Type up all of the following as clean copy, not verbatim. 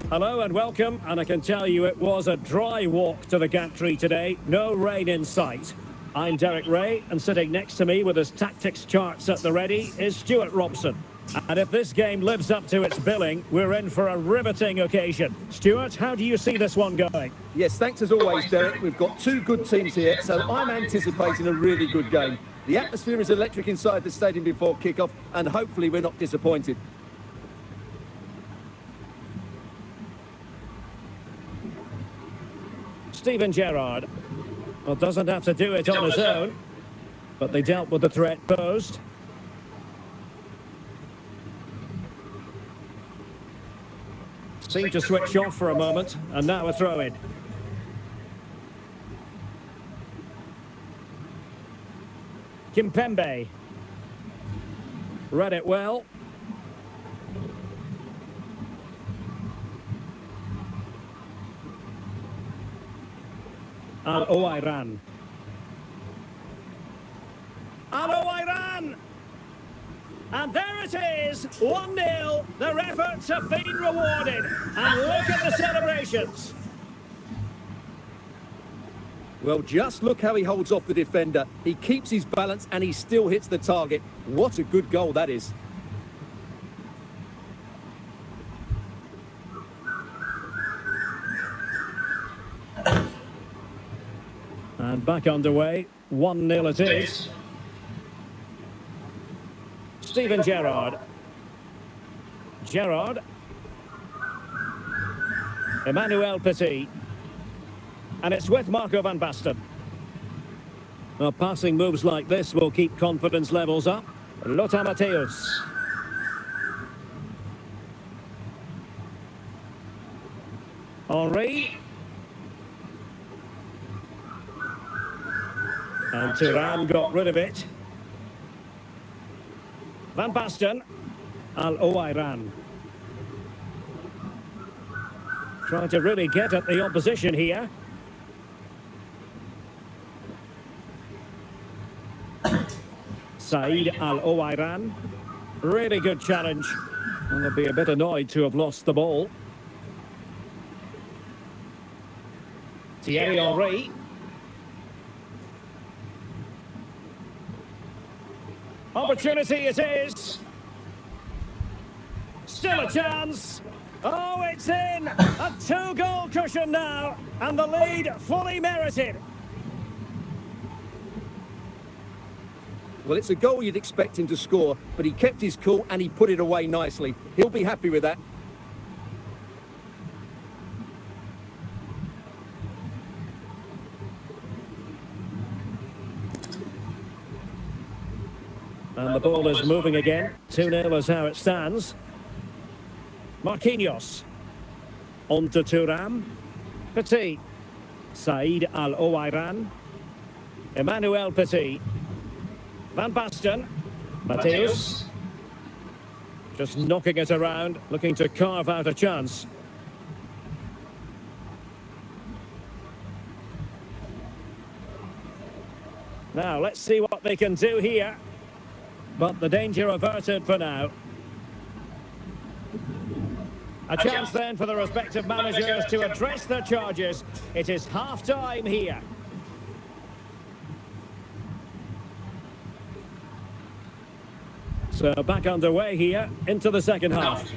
Hello and welcome, and I can tell you it was a dry walk to the gantry today, no rain in sight. I'm Derek Ray, and sitting next to me with his tactics charts at the ready is Stuart Robson. And if this game lives up to its billing, we're in for a riveting occasion. Stuart, how do you see this one going? Yes, thanks as always, Derek. We've got two good teams here, so I'm anticipating a really good game. The atmosphere is electric inside the stadium before kick-off, and hopefully we're not disappointed. Steven Gerrard. Well, doesn't have to do it on his own, but they dealt with the threat posed. Seemed to switch off for a moment, and now a throw-in. Kimpembe. Read it well. Al-Owairan. Al-Owairan! And there it is, 1-0. Their efforts have been rewarded. And look at the celebrations. Well, just look how he holds off the defender. He keeps his balance and he still hits the target. What a good goal that is. And back underway, 1-0 it is. Steven Gerrard. Gerrard. Emmanuel Petit. And it's with Marco van Basten. Now, passing moves like this will keep confidence levels up. Lothar Matthäus. Henry. And Thuram got rid of it. Van Basten. Al-Owairan. Trying to really get at the opposition here. Said Al-Owairan. Really good challenge. And they'll be a bit annoyed to have lost the ball. Thierry Henry. Opportunity it is. Still a chance. Oh, it's in. A 2-goal cushion now. And the lead fully merited. Well, it's a goal you'd expect him to score, but he kept his cool and he put it away nicely. He'll be happy with that. And the ball is moving again. 2-0 is how it stands. Marquinhos. On to Thuram. Petit. Said Al-Owairan. Emmanuel Petit. Van Basten. Matthäus. Just knocking it around, looking to carve out a chance. Now, let's see what they can do here. But the danger averted for now. A chance then for the respective managers to address their charges. It is half-time here. So back underway here into the second half.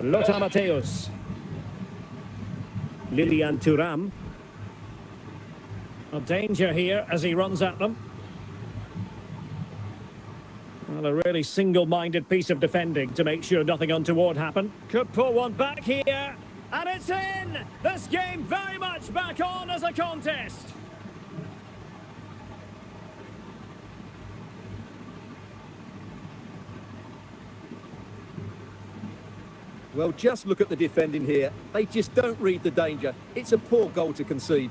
Lothar Matthäus. Lilian Thuram. A danger here as he runs at them. Well, a really single-minded piece of defending to make sure nothing untoward happened. Could pull one back here. And it's in! This game very much back on as a contest. Well, just look at the defending here. They just don't read the danger. It's a poor goal to concede.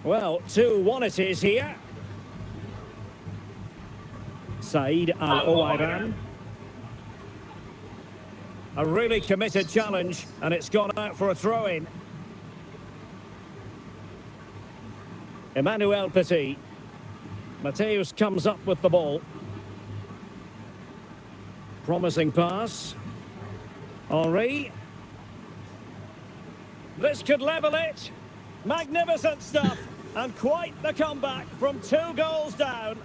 Well, 2-1 it is here. Said Al-Owairan. A really committed challenge, and it's gone out for a throw-in. Emmanuel Petit. Mateus comes up with the ball. Promising pass. Henry. This could level it. Magnificent stuff. And quite the comeback from 2 goals down.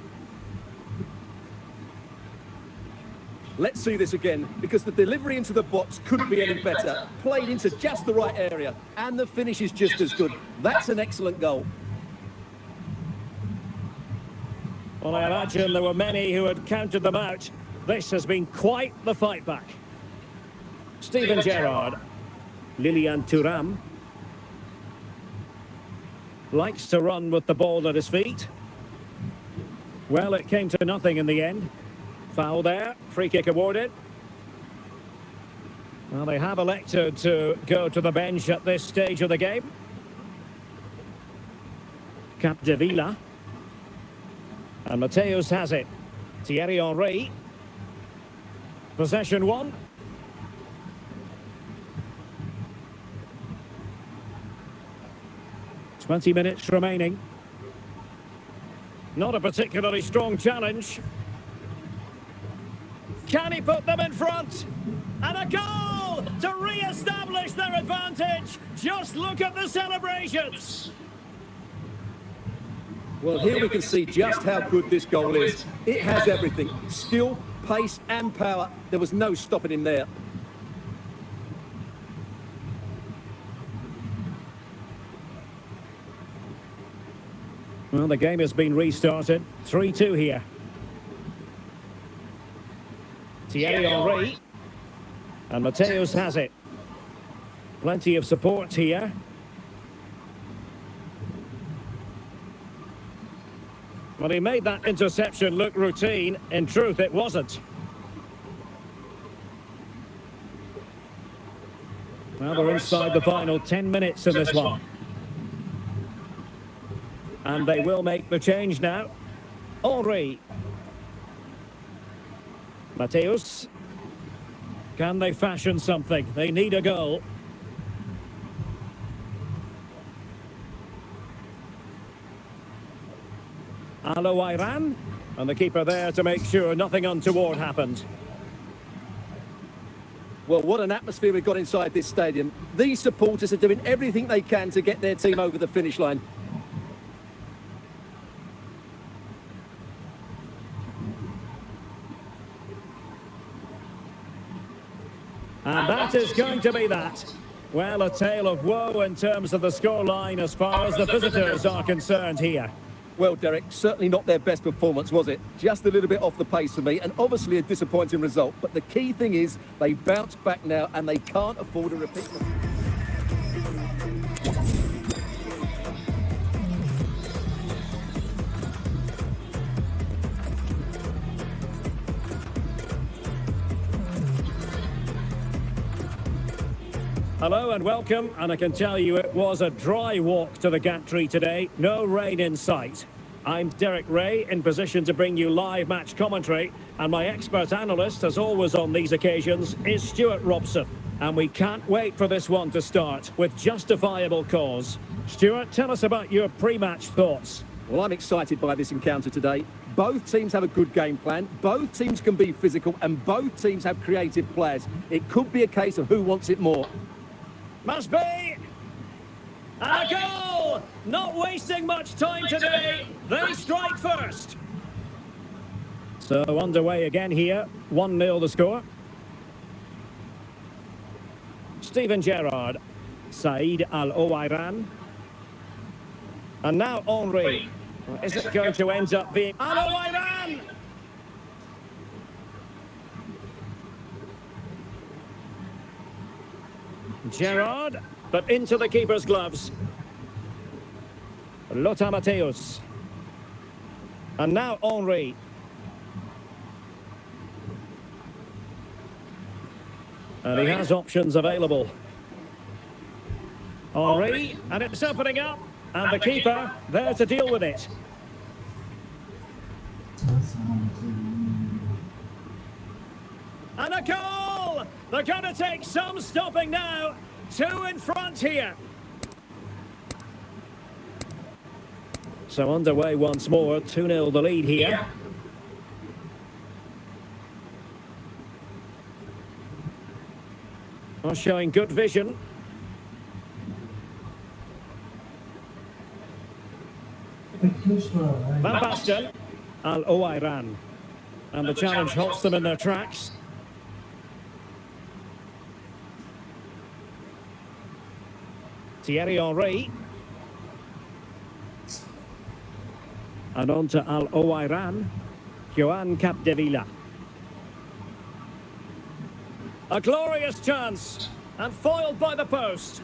Let's see this again, because the delivery into the box couldn't be any better. Played into just the right area, and the finish is just as good. That's an excellent goal. Well, I imagine there were many who had counted them out. This has been quite the fight back. Steven Gerrard. Lilian Thuram. Likes to run with the ball at his feet. Well, it came to nothing in the end. Foul there, free kick awarded. Well, they have elected to go to the bench at this stage of the game. Capdevila. And Mateus has it. Thierry Henry. Possession 1. "20 minutes remaining. Not a particularly strong challenge. Can he put them in front? And a goal to re-establish their advantage. Just look at the celebrations. Well, here we can see just how good this goal is. It has everything. Skill, pace and power. There was no stopping him there. Well, the game has been restarted. 3-2 here. Thierry Henry. And Mateus has it. Plenty of support here. Well, he made that interception look routine. In truth, it wasn't. Well, they're inside the final 10 minutes in this one. And they will make the change now. Henry. Mateus. Can they fashion something? They need a goal. Aloiran. And the keeper there to make sure nothing untoward happened. Well, what an atmosphere we've got inside this stadium. These supporters are doing everything they can to get their team over the finish line. And that is going to be that. Well, a tale of woe in terms of the scoreline as far as the visitors are concerned here. Well, Derek, certainly not their best performance, was it? Just a little bit off the pace for me, and obviously a disappointing result. But the key thing is they bounce back now, and they can't afford a repeat. Hello and welcome, and I can tell you it was a dry walk to the gantry today, no rain in sight. I'm Derek Ray, in position to bring you live match commentary, and my expert analyst, as always on these occasions, is Stuart Robson. And we can't wait for this one to start, with justifiable cause. Stuart, tell us about your pre-match thoughts. Well, I'm excited by this encounter today. Both teams have a good game plan, both teams can be physical, and both teams have creative players. It could be a case of who wants it more. Must be! And a goal! Not wasting much time today. They strike first. So underway again here. 1-0 the score. Steven Gerrard. Said Al-Owairan. And now Henry. Is it going to end up being Al-Owairan? Gerrard, but into the keeper's gloves. Lothar Matthäus. And now Henry. And he has options available. Henry, and it's opening up. And the keeper there to deal with it. And a goal! They're going to take some stopping now. Two in front here. So underway once more. 2-0 the lead here. Are showing good vision. Van Basten. Al-Owairan. And the challenge halts them in their tracks. Thierry Henry. And on to Al-Owairan. Joan Capdevila. A glorious chance. And foiled by the post.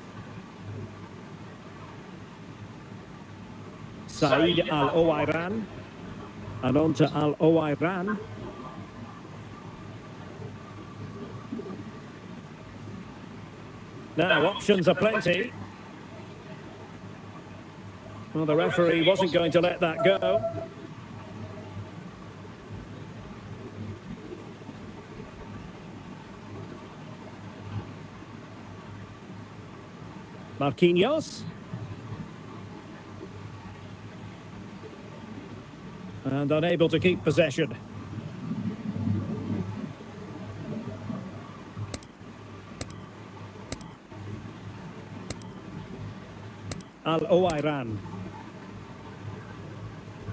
Said Al-Owairan. And on to Al-Owairan. Now, options are plenty. Well, the referee wasn't going to let that go. Marquinhos. And unable to keep possession. Al-Owairan.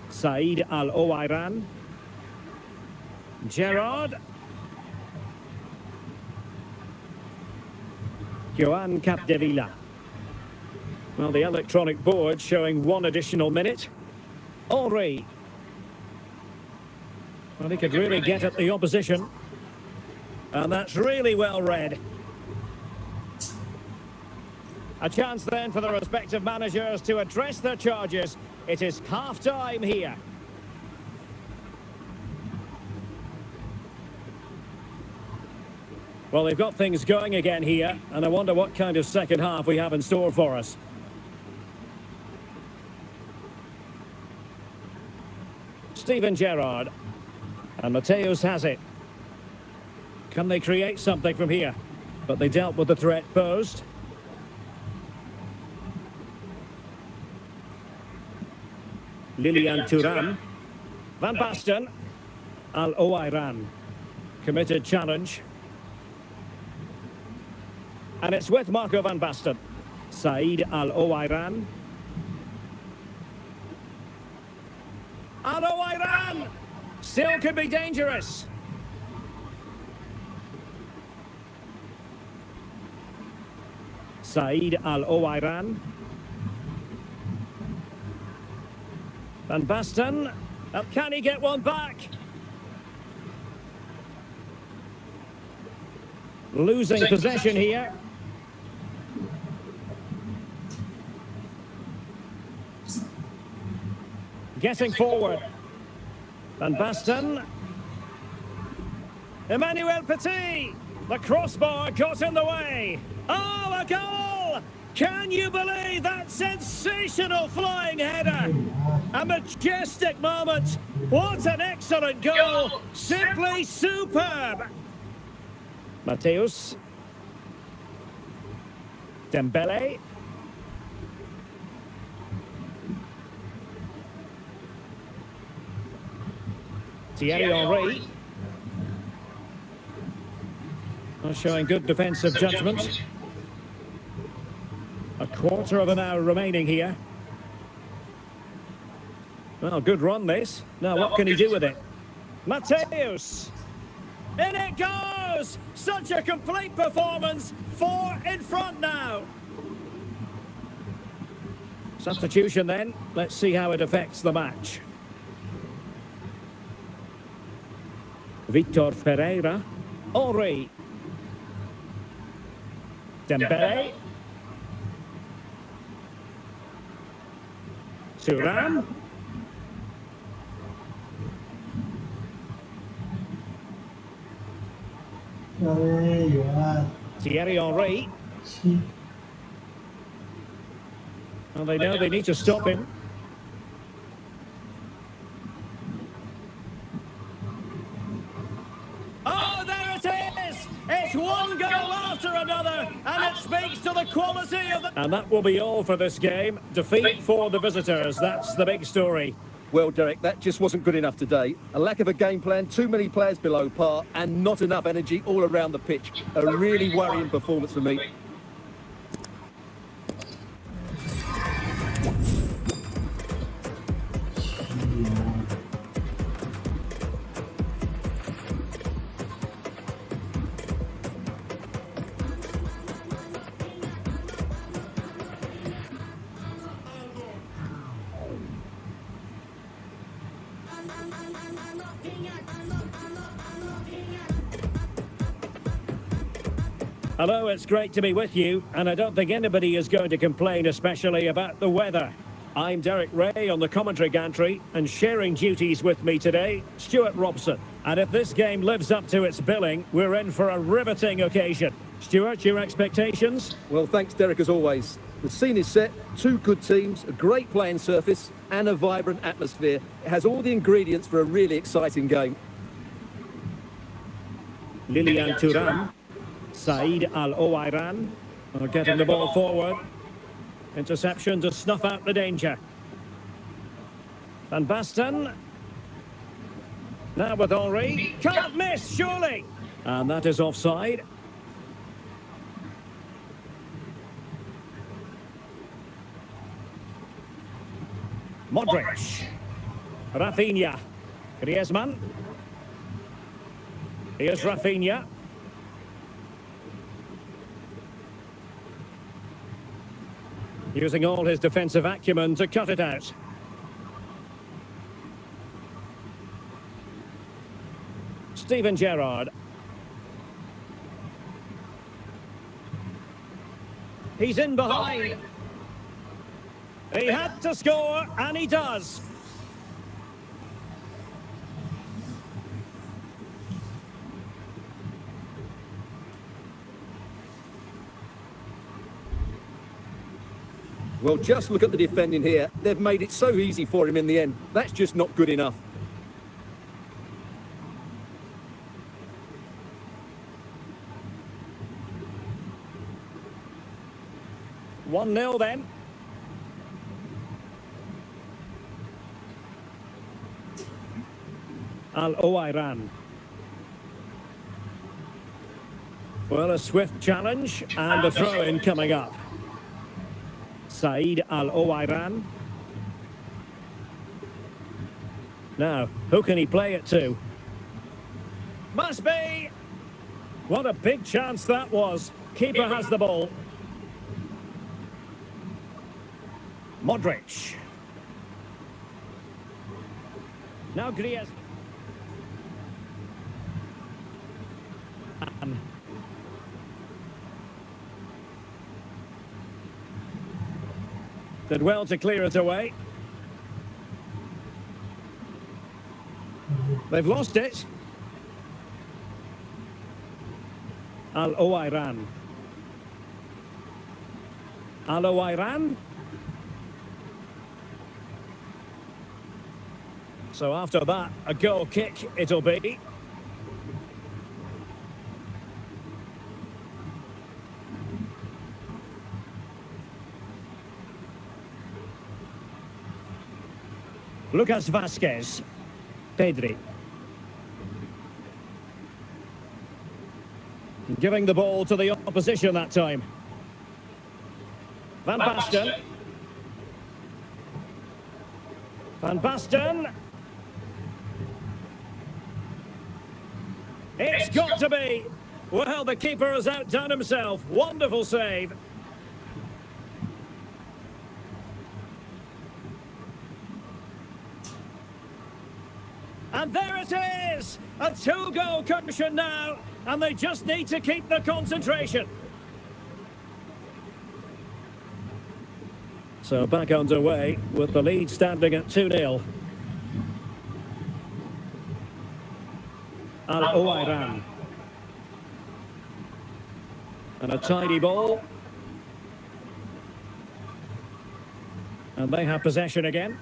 Said Al-Owairan. Gerard. Joan Capdevila. Well, the electronic board showing one additional minute. Henry. Well, he could really get at the opposition. And that's really well read. A chance then for the respective managers to address their charges. It is half-time here. Well, they've got things going again here, and I wonder what kind of second half we have in store for us. Steven Gerrard. And Mateus has it. Can they create something from here? But they dealt with the threat posed. Lilian Thuram. Van Basten. Al-Owairan. Committed challenge. And it's with Marco Van Basten. Said Al-Owairan. Al-Owairan! Still could be dangerous. Said Al-Owairan. Van Basten. Can he get one back? Losing possession here. Getting forward. Van Basten. Emmanuel Petit. The crossbar got in the way. Oh, a goal! Can you believe that sensational flying header? A majestic moment. What an excellent goal. Simply superb. Mateus. Dembele. Thierry Henry. Showing good defensive judgment. A quarter of an hour remaining here. Well, good run this. Now what can he do with it? Mateus. In it goes! Such a complete performance. 4 in front now. Substitution then. Let's see how it affects the match. Victor Ferreira. Henry. Dembele. Thuram. Thierry Henry. Well, they know they need to stop him. Oh, there it is! It's one goal speaks to the quality of the... And that will be all for this game. Defeat for the visitors. That's the big story. Well, Derek, that just wasn't good enough today. A lack of a game plan, too many players below par, and not enough energy all around the pitch. A really worrying performance for me. Hello, it's great to be with you, and I don't think anybody is going to complain, especially about the weather. I'm Derek Ray on the commentary gantry, and sharing duties with me today, Stuart Robson. And if this game lives up to its billing, we're in for a riveting occasion. Stuart, your expectations? Well, thanks, Derek, as always. The scene is set, two good teams, a great playing surface, and a vibrant atmosphere. It has all the ingredients for a really exciting game. Lilian Thuram. Saeed Al-Owairan are getting the ball forward. Interception to snuff out the danger. Van Basten. Now with Henry. Can't miss, surely. And that is offside. Modric. Rafinha. Griezmann. Here's Rafinha. Using all his defensive acumen to cut it out. Steven Gerrard. He's in behind. He had to score, and he does. Well, just look at the defending here. They've made it so easy for him in the end. That's just not good enough. One 0 then. Al-Owairan. Well, a swift challenge and a throw-in coming up. Saeed Al-Owairan. Now, who can he play it to? Must be! What a big chance that was. Keeper has the ball. Modric. Now Griezmann. Did well to clear it away. They've lost it. Al-Owairan. Al-Owairan. So after that, a goal kick it'll be. Lucas Vazquez. Pedri. Giving the ball to the opposition that time. Van Basten. Van Basten. It's got to be. Well, the keeper has outdone himself. Wonderful save. And there it is! A two-goal cushion now, and they just need to keep the concentration. So back underway with the lead standing at 2-0. Al-Owairan. And a tidy ball. And they have possession again.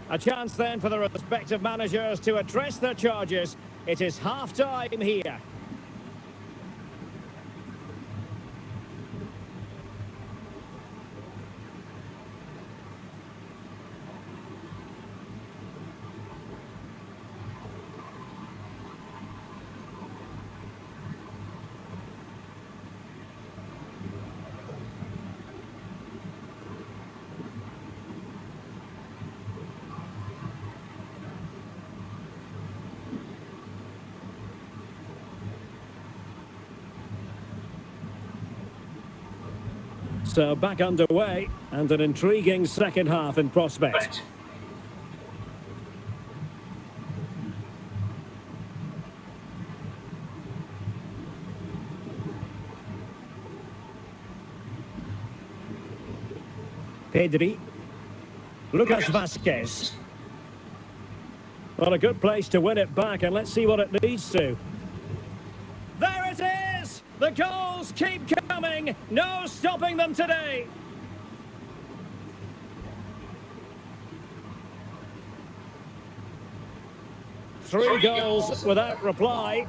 A chance then for the respective managers to address their charges. It is half-time here. So back underway and an intriguing second half in prospect. Pedri. Lucas Vazquez. Well, a good place to win it back, and let's see what it leads to. There it is! The goals keep coming! No stopping them today! Three goals without reply.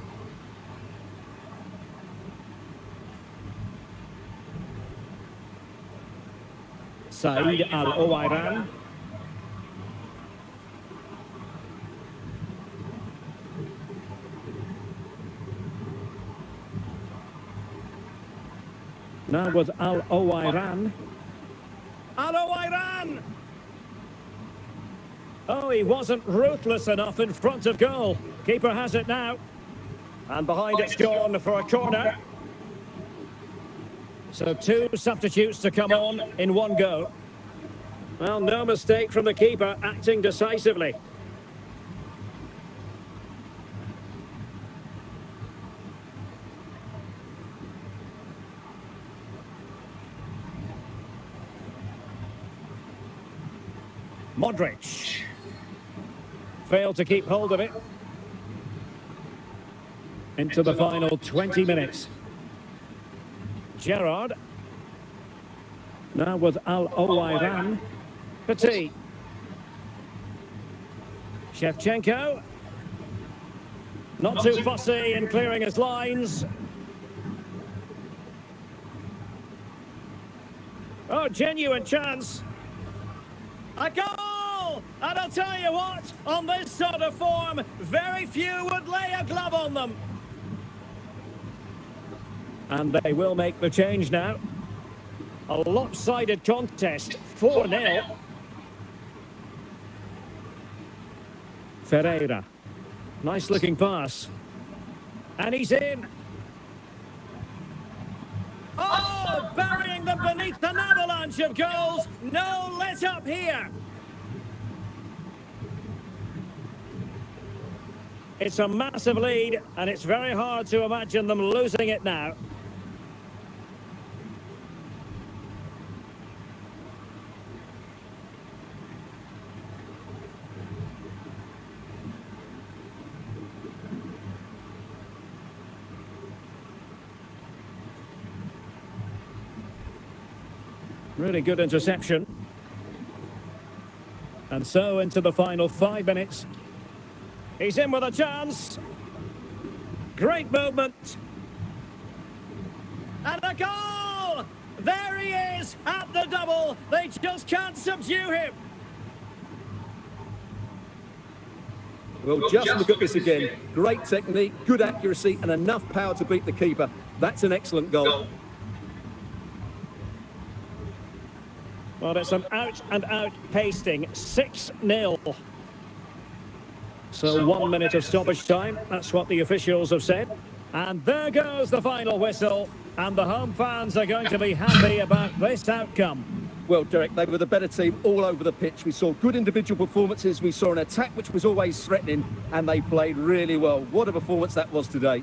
Said Al-Owairan. Now with Al-Owairan. Al-Owairan! Oh, he wasn't ruthless enough in front of goal. Keeper has it now. And behind it's gone for a corner. So two substitutes to come on in one go. Well, no mistake from the keeper, acting decisively. Modric. Failed to keep hold of it. Into the final 20 minutes. Gerrard. Now with Al-Owairan. Petit. Shevchenko. Not too fussy in clearing his lines. Oh, genuine chance. A goal! And I'll tell you what, on this sort of form, very few would lay a glove on them. And they will make the change now. A lopsided contest, 4-0. Ferreira. Nice looking pass. And he's in. Oh, burying them beneath an avalanche of goals. No let up here. It's a massive lead, and it's very hard to imagine them losing it now. Really good interception. And so into the final 5 minutes. He's in with a chance. Great movement. And a goal! There he is at the double. They just can't subdue him. Well, just look at this again. Great technique, good accuracy, and enough power to beat the keeper. That's an excellent goal. Well, it's an out-and-out pasting. 6-0. So 1 minute of stoppage time. That's what the officials have said. And there goes the final whistle. And the home fans are going to be happy about this outcome. Well, Derek, they were the better team all over the pitch. We saw good individual performances. We saw an attack which was always threatening. And they played really well. What a performance that was today.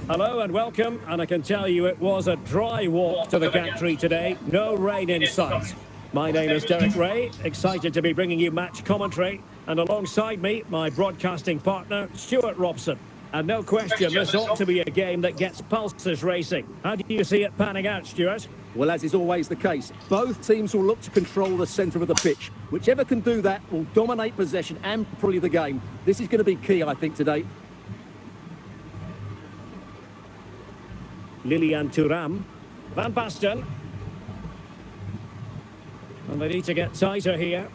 Hello and welcome, and I can tell you it was a dry walk to the gantry today, no rain in sight. My name is Derek Ray, excited to be bringing you match commentary, and alongside me, my broadcasting partner, Stuart Robson. And no question, this ought to be a game that gets pulses racing. How do you see it panning out, Stuart? Well, as is always the case, both teams will look to control the centre of the pitch. Whichever can do that will dominate possession and probably the game. This is going to be key, I think, today. Lilian Thuram, Van Basten. And they need to get tighter here.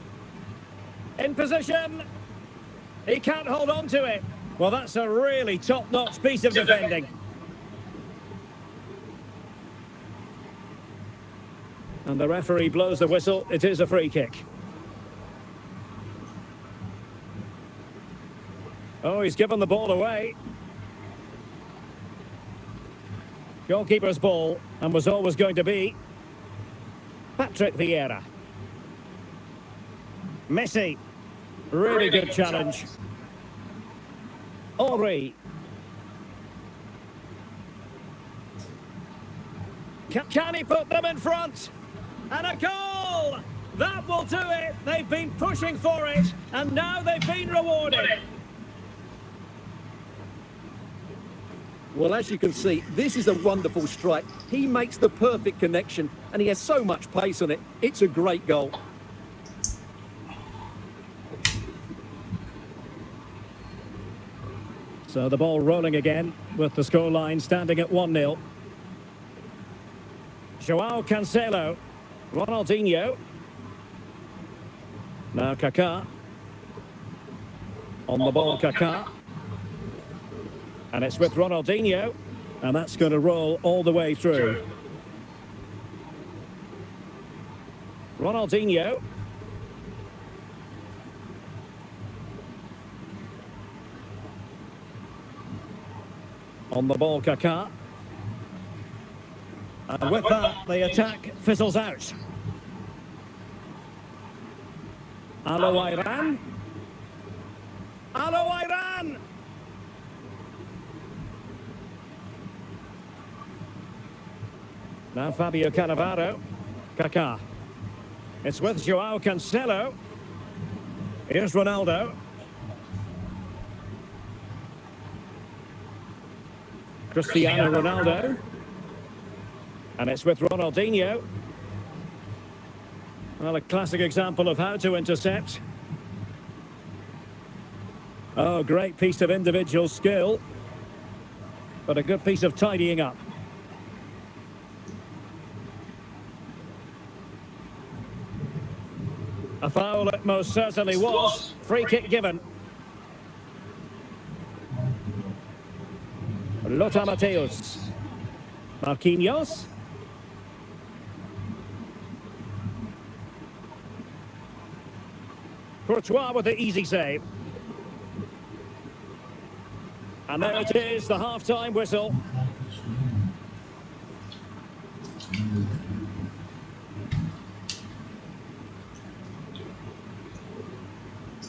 In position. He can't hold on to it. Well, that's a really top-notch piece of defending. And the referee blows the whistle. It is a free kick. Oh, he's given the ball away. Goalkeeper's ball, and was always going to be. Patrick Vieira. Messi. Really good challenge. Henry. Can he put them in front? And a goal! That will do it. They've been pushing for it, and now they've been rewarded. Well, as you can see, this is a wonderful strike. He makes the perfect connection, and he has so much pace on it. It's a great goal. So the ball rolling again, with the scoreline standing at 1-0. Joao Cancelo. Ronaldinho. Now Kaká. On the ball, Kaká. And it's with Ronaldinho. And that's going to roll all the way through. Ronaldinho. On the ball, Kaká. And with that, the attack fizzles out. Alo Iran. Alo Iran! Now Fabio Cannavaro. Kaká. It's with Joao Cancelo. Here's Ronaldo. Cristiano Ronaldo. And it's with Ronaldinho. Well, a classic example of how to intercept. Oh, great piece of individual skill. But a good piece of tidying up. A foul it most certainly was. Free kick given. Lothar Matthäus. Marquinhos. Courtois with the easy save. And there it is, the half-time whistle.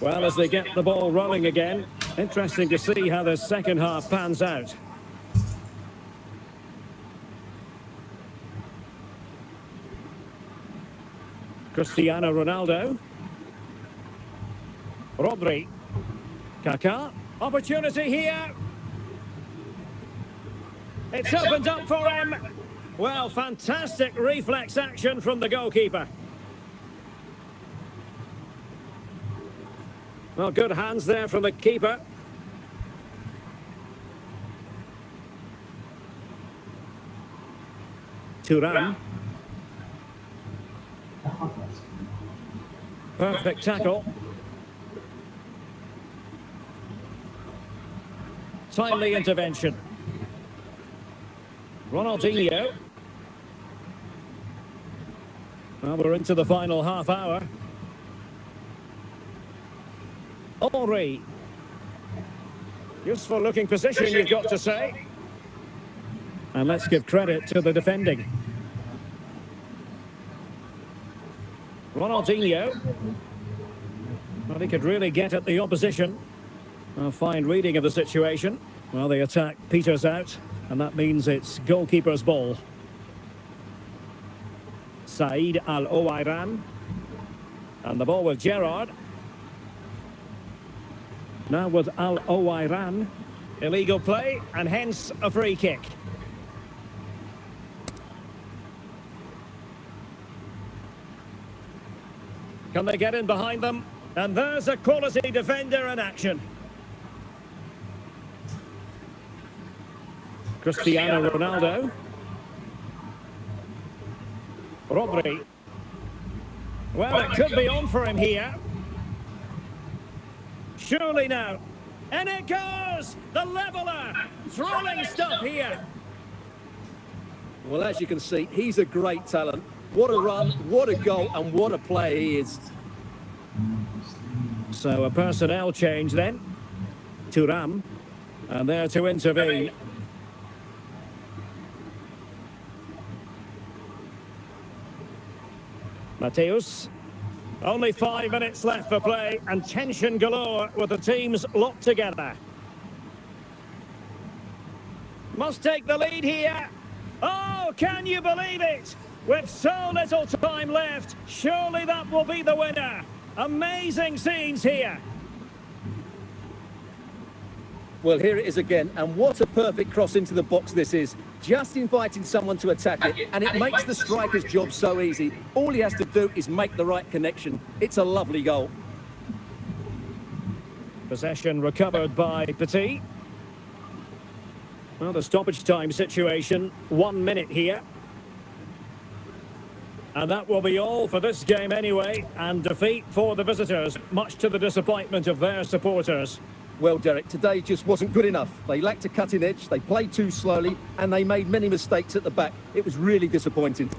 Well, as they get the ball rolling again, interesting to see how the second half pans out. Cristiano Ronaldo. Rodri. Kaká. Opportunity here. It's opened up for him. Well, fantastic reflex action from the goalkeeper. Well, good hands there from the keeper. Thuram. Perfect tackle. Timely intervention. Ronaldinho. Well, we're into the final half hour. Henry. Useful looking position, you've got to say. And let's give credit to the defending. Ronaldinho. Well, he could really get at the opposition. A fine reading of the situation. Well, the attack peters out. And that means it's goalkeeper's ball. Said Al-Owairan. And the ball with Gerrard. Now with Al-Owairan. Illegal play and hence a free kick. Can they get in behind them? And there's a quality defender in action. Cristiano Ronaldo. Rodri. Well, it could be on for him here. Surely now. And it goes! The leveller! Thrilling stuff here. Well, as you can see, he's a great talent. What a run, what a goal, and what a player he is. So a personnel change then. Thuram. And there to intervene. Mateus. Only 5 minutes left for play and tension galore with the teams locked together. Must take the lead here. Oh, can you believe it? With so little time left, surely that will be the winner. Amazing scenes here. Well, here it is again, and what a perfect cross into the box this is. Just inviting someone to attack it, and it makes the striker's job so easy. All he has to do is make the right connection. It's a lovely goal. Possession recovered by Petit. Well, the stoppage time situation, 1 minute here. And that will be all for this game anyway, and defeat for the visitors, much to the disappointment of their supporters. Well, Derek, today just wasn't good enough. They lacked a cutting edge, they played too slowly, and they made many mistakes at the back. It was really disappointing.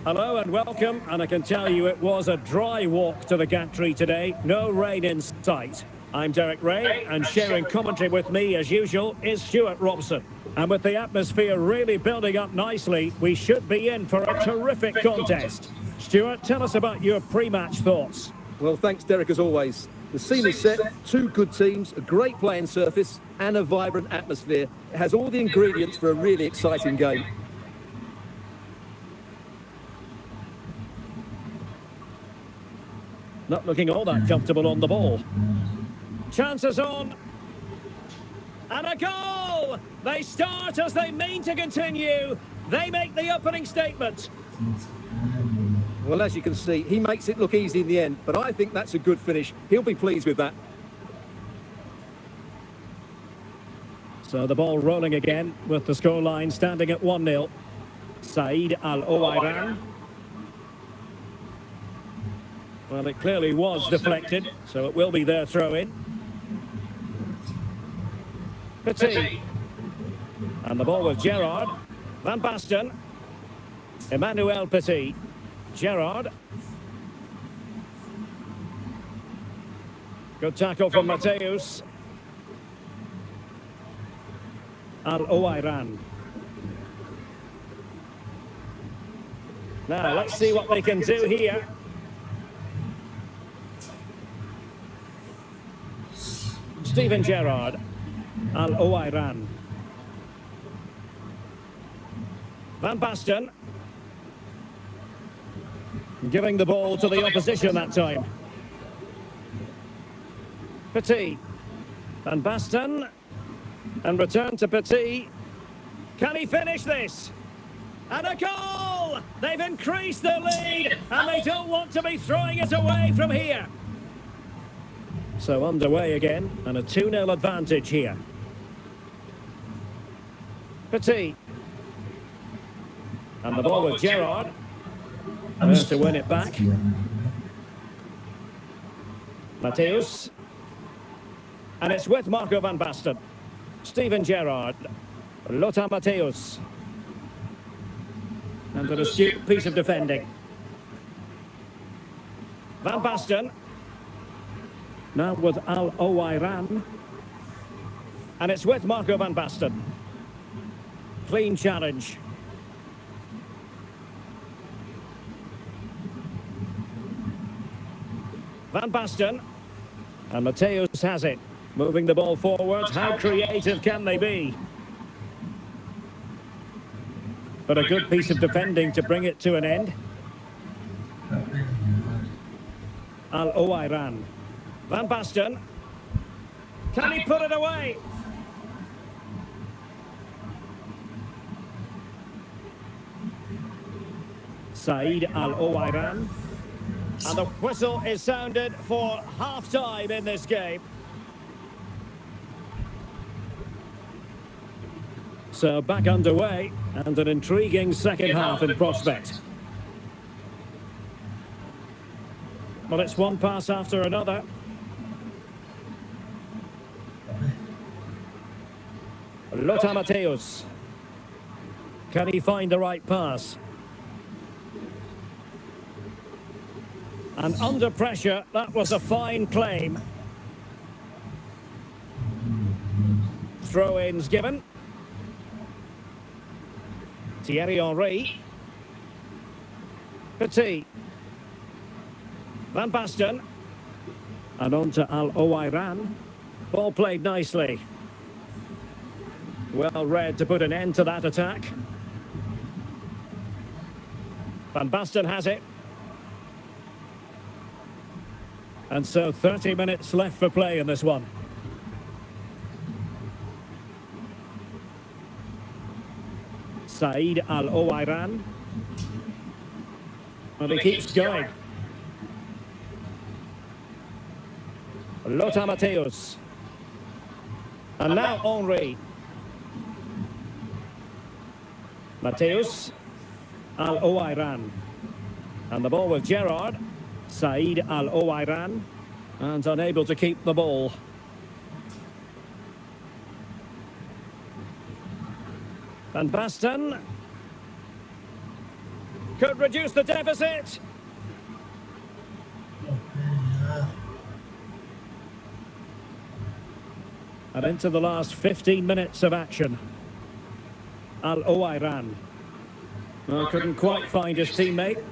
Hello and welcome, and I can tell you it was a dry walk to the gantry today, no rain in sight. I'm Derek Ray, and sharing commentary with me as usual is Stuart Robson. And with the atmosphere really building up nicely, we should be in for a terrific contest. Stuart, tell us about your pre-match thoughts. Well, thanks, Derek, as always. The scene is set, two good teams, a great playing surface, and a vibrant atmosphere. It has all the ingredients for a really exciting game. Not looking all that comfortable on the ball. Chances on. And a goal! They start as they mean to continue. They make the opening statement. Well, as you can see, he makes it look easy in the end, but I think that's a good finish. He'll be pleased with that. So the ball rolling again with the scoreline standing at 1-0. Said Al-Owairan. Well, it clearly was deflected, so it will be their throw-in. Petit. And the ball with Gerrard. Van Basten. Emmanuel Petit. Gerrard. Good tackle from Mateus. Al-Owairan. Now, let's see what they can do here. Steven Gerrard. Al-Owairan. Van Basten. Giving the ball to the opposition that time. Petit. Van Basten. And return to Petit. Can he finish this? And a goal! They've increased their lead, and they don't want to be throwing it away from here. So underway again, and a 2-0 advantage here. Petit. And the ball with Gerrard. There to win it back. Mateus. And it's with Marco van Basten. Steven Gerrard. Lothar Mateus. And an astute piece of defending. Van Basten. Now with Al Owairan. And it's with Marco Van Basten. Clean challenge. Van Basten. And Mateus has it. Moving the ball forward. How creative can they be? But a good piece of defending to bring it to an end. Al Owairan. Van Basten. Can he put it away? Said Al Owairan. And the whistle is sounded for half-time in this game. So back underway, and an intriguing second half in prospect. Well, it's one pass after another. Lothar Matthäus. Can he find the right pass? And under pressure, that was a fine claim. Throw-ins given. Thierry Henry. Petit. Van Basten. And on to Al Owairan. Ball played nicely. Well read to put an end to that attack. Van Basten has it. And so 30 minutes left for play in this one. Said Al Owairan. And he keeps going. Lothar Matthäus. And now Henry. Matthäus. Al Owairan. And the ball with Gerrard. Said Al Owairan. And unable to keep the ball. Van Basten. Could reduce the deficit. And into the last 15 minutes of action. Al Owairan. Well, couldn't quite find his teammate.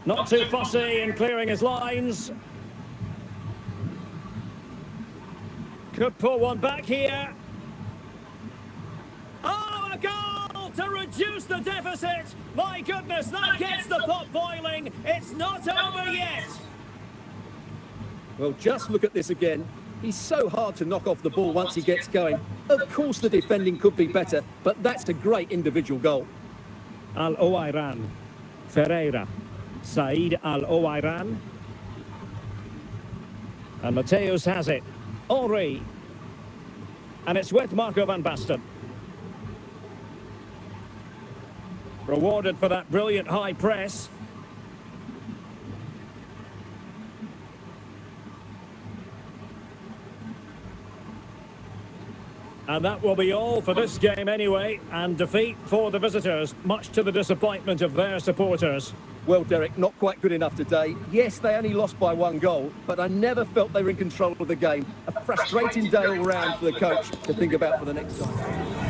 Not too fussy in clearing his lines. Could pull one back here. Oh, a goal to reduce the deficit. My goodness, that gets the pot boiling. It's not over yet. Well, just look at this again. He's so hard to knock off the ball once he gets going. Of course the defending could be better, but that's a great individual goal. Al Owairan. Ferreira. Said Al Owairan. And Matthäus has it. Henry. And it's with Marco Van Basten. Rewarded for that brilliant high press. And that will be all for this game anyway, and defeat for the visitors, much to the disappointment of their supporters. Well, Derek, not quite good enough today. Yes, they only lost by 1 goal, but I never felt they were in control of the game. A frustrating day all round for the coach to think about for the next time.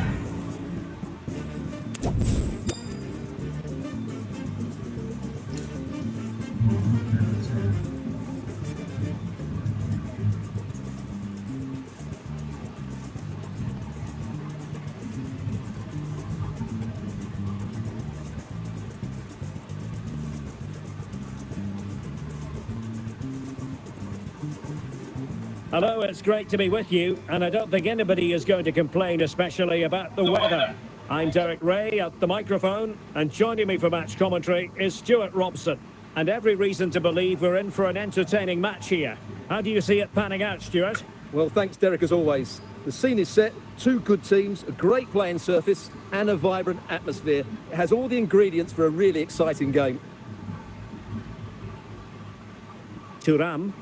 Hello, it's great to be with you, and I don't think anybody is going to complain, especially about the weather. I'm Derek Ray at the microphone, and joining me for match commentary is Stuart Robson. And every reason to believe we're in for an entertaining match here. How do you see it panning out, Stuart? Well, thanks, Derek, as always. The scene is set, 2 good teams, a great playing surface, and a vibrant atmosphere. It has all the ingredients for a really exciting game. Thuram.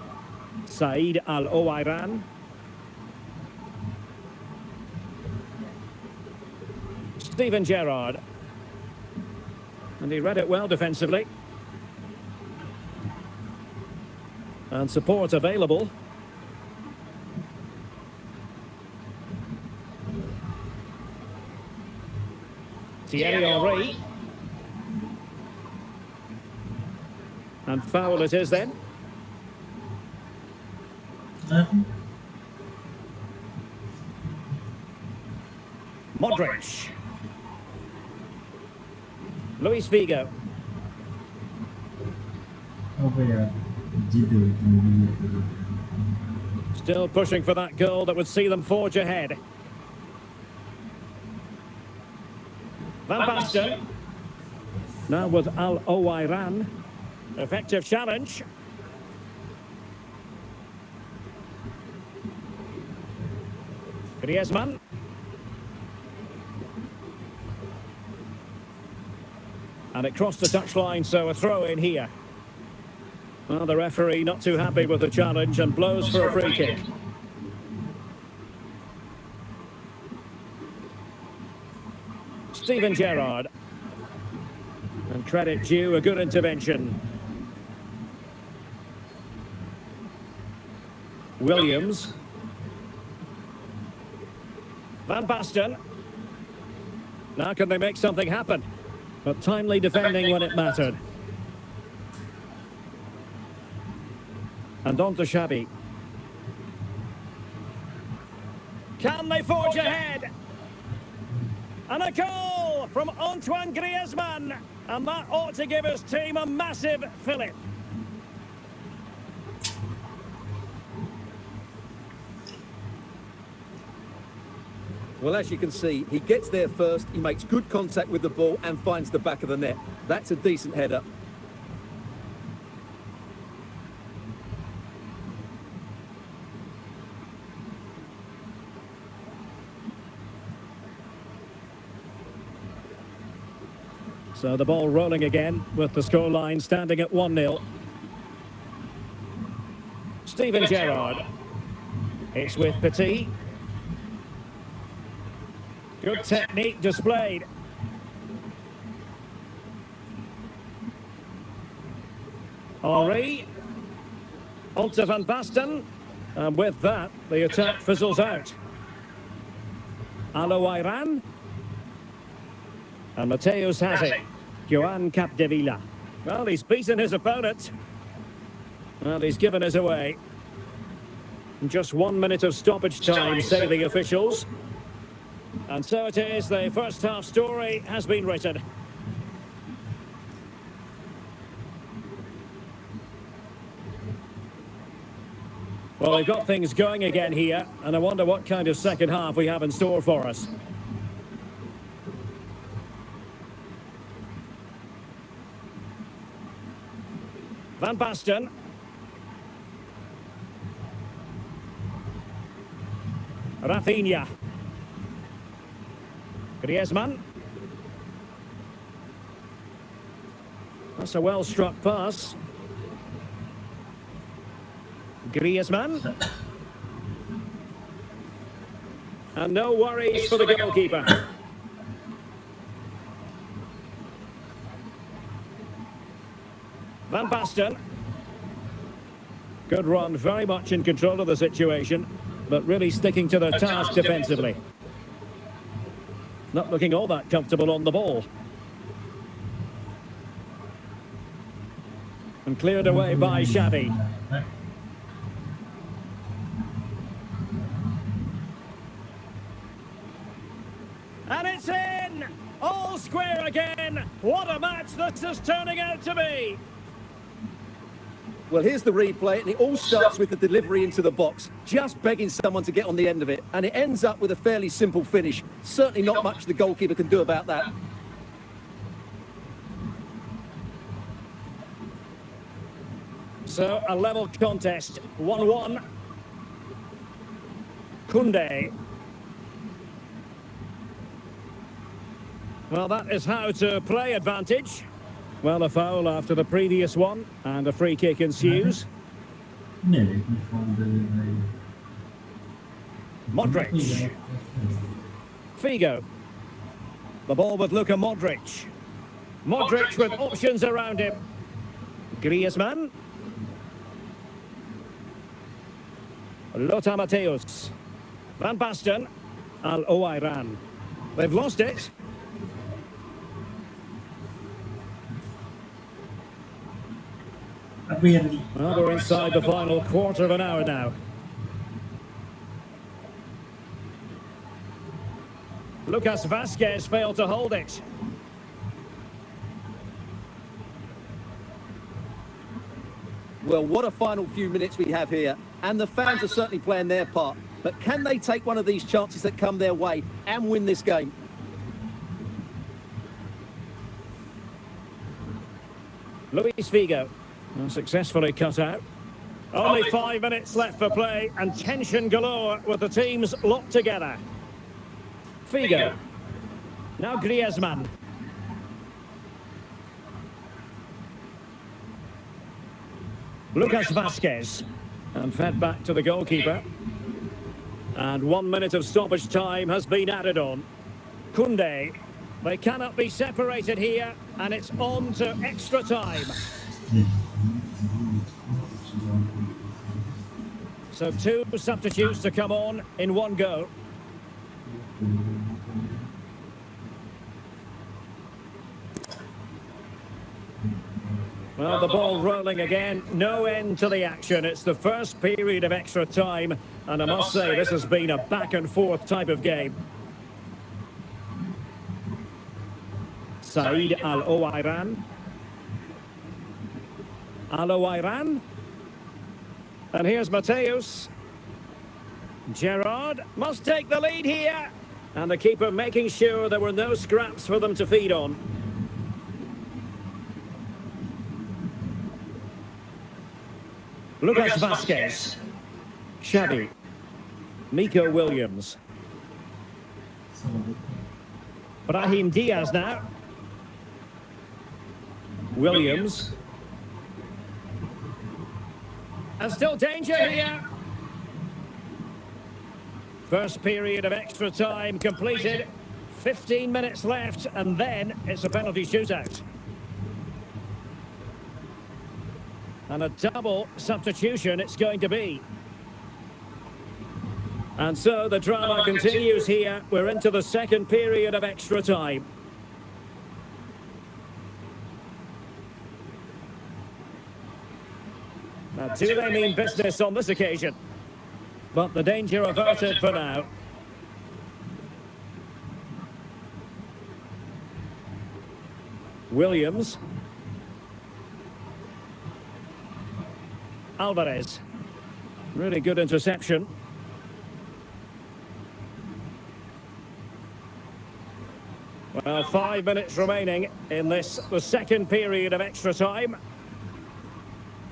Said Al Owairan. Steven Gerrard. And he read it well defensively. And support available. Thierry Henry. And foul it is then. Modric. Luis Figo. Still pushing for that goal that would see them forge ahead. Van Basten. Now with Al Owairan. Effective challenge. Griezmann. And it crossed the touchline, so a throw in here. Well, the referee not too happy with the challenge and blows for a free kick. Steven Gerrard. And credit due, a good intervention. Williams. Van Basten. Now can they make something happen? But timely defending when it mattered. And on to Xavi. Can they forge ahead? And a goal from Antoine Griezmann. And that ought to give his team a massive fillip. Well, as you can see, he gets there first, he makes good contact with the ball and finds the back of the net. That's a decent header. So the ball rolling again with the scoreline standing at 1-0. Steven Gerrard. It's with Petit. Good technique displayed. Henry. Onto Van Basten. And with that, the attack fizzles out. Al Owairan. And Mateus has it. Joan Capdevila. Well, he's beaten his opponent. Well, he's given us away. Just 1 minute of stoppage time, say the officials. And so it is, the first half story has been written. Well, they've got things going again here, and I wonder what kind of second half we have in store for us. Van Basten. Rafinha. Griezmann. That's a well-struck pass. Griezmann. And no worries for the goalkeeper. Van Basten. Good run, very much in control of the situation, but really sticking to their task defensively. Not looking all that comfortable on the ball. And cleared away by Xavi. And it's in! All square again! What a match this is turning out to be! Well, here's the replay, and it all starts with the delivery into the box, just begging someone to get on the end of it. And it ends up with a fairly simple finish. Certainly not much the goalkeeper can do about that. So, a level contest, 1-1. Koundé. Well, that is how to play advantage. Well, a foul after the previous one, and a free kick ensues. Modric. Figo. The ball with Luka Modric. Modric with options around him. Griezmann. Lothar Matthäus. Van Basten. Al-Owairan. They've lost it. Well, we're inside the final quarter of an hour now. Lucas Vazquez failed to hold it. Well, what a final few minutes we have here. And the fans are certainly playing their part. But can they take one of these chances that come their way and win this game? Luis Figo. Successfully cut out. Only 5 minutes left for play and tension galore with the teams locked together. Figo. Now Griezmann. Lucas Vazquez. And fed back to the goalkeeper. And 1 minute of stoppage time has been added on. Koundé. They cannot be separated here, and it's on to extra time. So 2 substitutes to come on in one go. Well, the ball rolling again. No end to the action. It's the first period of extra time. And I must say, this has been a back-and-forth type of game. Said Al-Owairan. Al-Owairan. And here's Matthäus. Gerrard must take the lead here. And the keeper making sure there were no scraps for them to feed on. Lucas Vazquez. Xavi. Nico Williams. Brahim Diaz now. Williams. And still danger here. First period of extra time completed. 15 minutes left, and then it's a penalty shootout. And a double substitution it's going to be. And so the drama continues here. We're into the second period of extra time. Now, do they mean business on this occasion? But the danger averted for now. Williams. Alvarez. Really good interception. Well, 5 minutes remaining in this, the second period of extra time.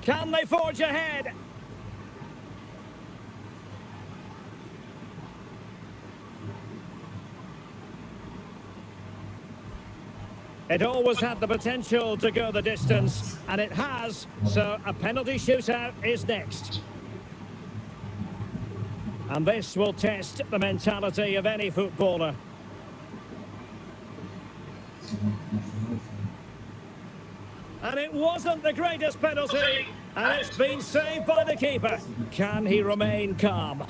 Can they forge ahead? It always had the potential to go the distance, and it has, so a penalty shootout is next. And this will test the mentality of any footballer. And it wasn't the greatest penalty, and it's been saved by the keeper. Can he remain calm?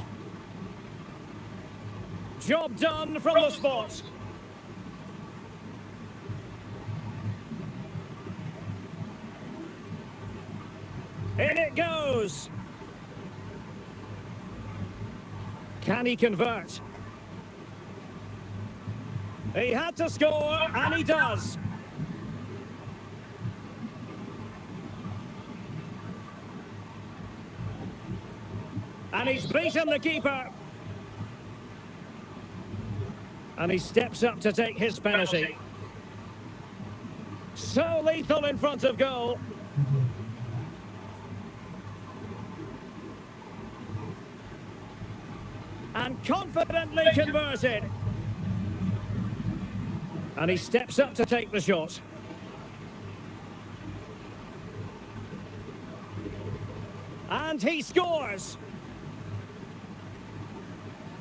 Job done from the spot. In it goes. Can he convert? He had to score, and he does. And he's beaten the keeper. And he steps up to take his penalty. So lethal in front of goal. And confidently converted. And he steps up to take the shot. And he scores.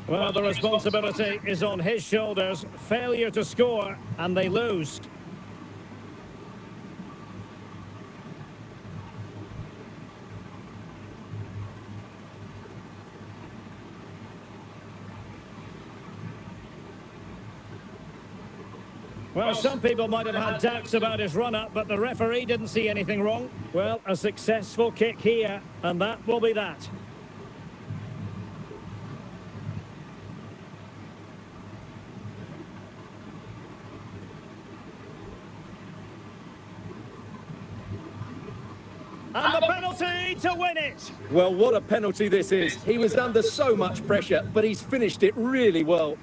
Well, the responsibility is on his shoulders. Failure to score, and they lose. Well, some people might have had doubts about his run-up, but the referee didn't see anything wrong. Well, a successful kick here, and that will be that. And the penalty to win it. Well, what a penalty this is. He was under so much pressure, but he's finished it really well.